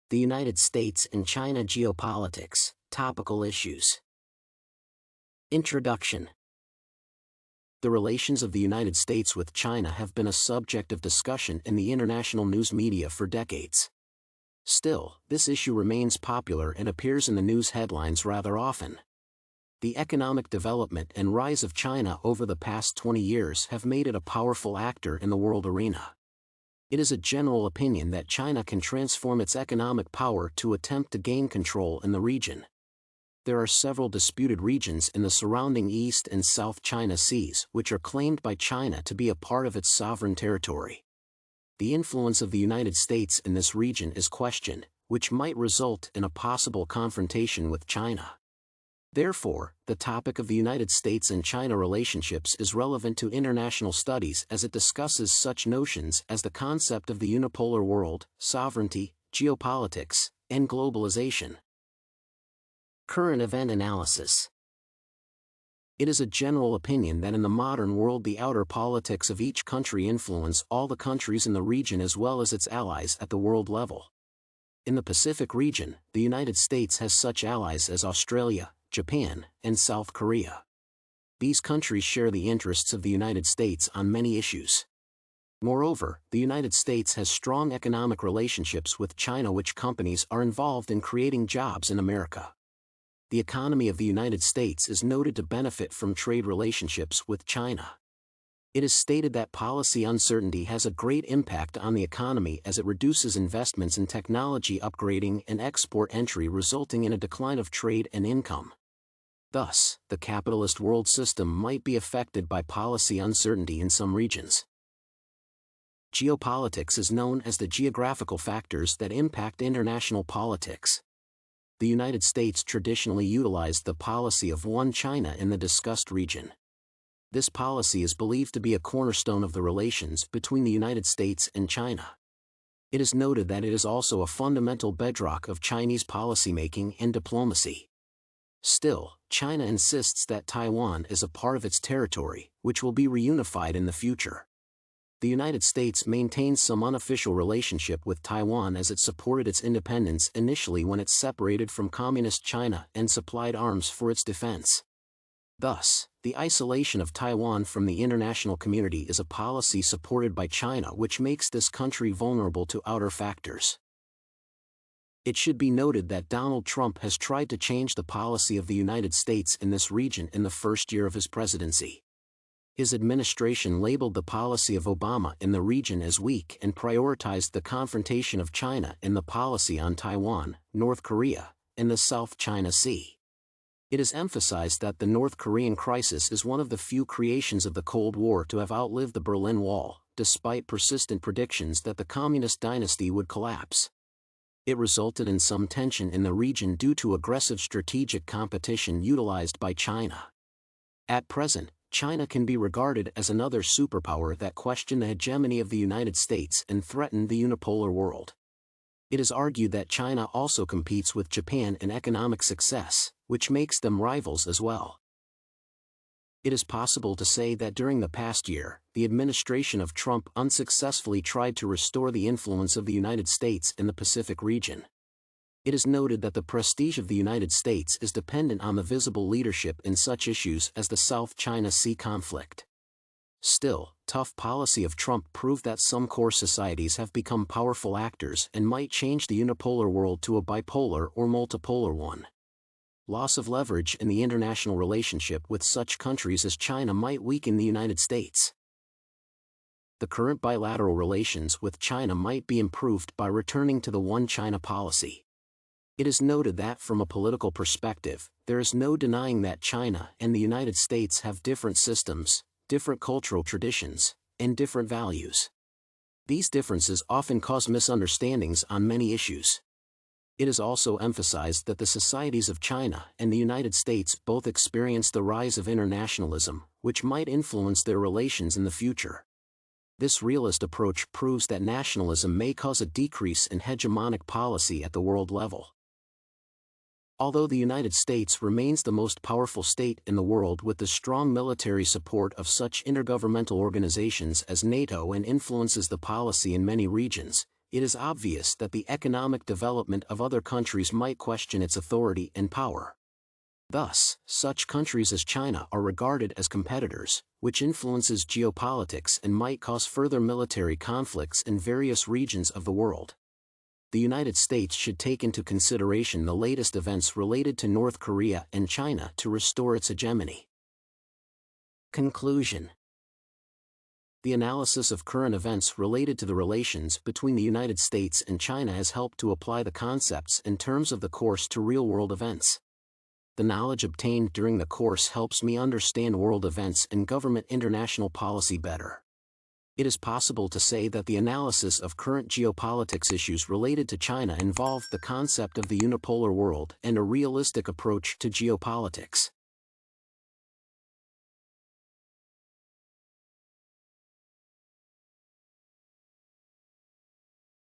The United States and China Geopolitics, Topical Issues. Introduction. The relations of the United States with China have been a subject of discussion in the international news media for decades. Still, this issue remains popular and appears in the news headlines rather often. The economic development and rise of China over the past 20 years have made it a powerful actor in the world arena. It is a general opinion that China can transform its economic power to attempt to gain control in the region. There are several disputed regions in the surrounding East and South China Seas which are claimed by China to be a part of its sovereign territory. The influence of the United States in this region is questioned, which might result in a possible confrontation with China. Therefore, the topic of the United States and China relationships is relevant to international studies as it discusses such notions as the concept of the unipolar world, sovereignty, geopolitics, and globalization. Current event analysis. It is a general opinion that in the modern world the outer politics of each country influence all the countries in the region as well as its allies at the world level. In the Pacific region, the United States has such allies as Australia, Japan, and South Korea. These countries share the interests of the United States on many issues. Moreover, the United States has strong economic relationships with China, which companies are involved in creating jobs in America. The economy of the United States is noted to benefit from trade relationships with China. It is stated that policy uncertainty has a great impact on the economy as it reduces investments in technology upgrading and export entry, resulting in a decline of trade and income. Thus, the capitalist world system might be affected by policy uncertainty in some regions. Geopolitics is known as the geographical factors that impact international politics. The United States traditionally utilized the policy of one China in the discussed region. This policy is believed to be a cornerstone of the relations between the United States and China. It is noted that it is also a fundamental bedrock of Chinese policymaking and diplomacy. Still, China insists that Taiwan is a part of its territory, which will be reunified in the future. The United States maintains some unofficial relationship with Taiwan as it supported its independence initially when it separated from Communist China and supplied arms for its defense. Thus, the isolation of Taiwan from the international community is a policy supported by China which makes this country vulnerable to outer factors. It should be noted that Donald Trump has tried to change the policy of the United States in this region in the first year of his presidency. His administration labeled the policy of Obama in the region as weak and prioritized the confrontation of China in the policy on Taiwan, North Korea, and the South China Sea. It is emphasized that the North Korean crisis is one of the few creations of the Cold War to have outlived the Berlin Wall, despite persistent predictions that the communist dynasty would collapse. It resulted in some tension in the region due to aggressive strategic competition utilized by China. At present, China can be regarded as another superpower that questioned the hegemony of the United States and threatened the unipolar world. It is argued that China also competes with Japan in economic success, which makes them rivals as well. It is possible to say that during the past year, the administration of Trump unsuccessfully tried to restore the influence of the United States in the Pacific region. It is noted that the prestige of the United States is dependent on the visible leadership in such issues as the South China Sea conflict. Still, tough policy of Trump proved that some core societies have become powerful actors and might change the unipolar world to a bipolar or multipolar one. Loss of leverage in the international relationship with such countries as China might weaken the United States. The current bilateral relations with China might be improved by returning to the One China policy. It is noted that from a political perspective, there is no denying that China and the United States have different systems, different cultural traditions, and different values. These differences often cause misunderstandings on many issues. It is also emphasized that the societies of China and the United States both experience the rise of internationalism, which might influence their relations in the future. This realist approach proves that nationalism may cause a decrease in hegemonic policy at the world level. Although the United States remains the most powerful state in the world with the strong military support of such intergovernmental organizations as NATO and influences the policy in many regions, it is obvious that the economic development of other countries might question its authority and power. Thus, such countries as China are regarded as competitors, which influences geopolitics and might cause further military conflicts in various regions of the world. The United States should take into consideration the latest events related to North Korea and China to restore its hegemony. Conclusion. The analysis of current events related to the relations between the United States and China has helped to apply the concepts and terms of the course to real-world events. The knowledge obtained during the course helps me understand world events and government international policy better. It is possible to say that the analysis of current geopolitics issues related to China involved the concept of the unipolar world and a realistic approach to geopolitics.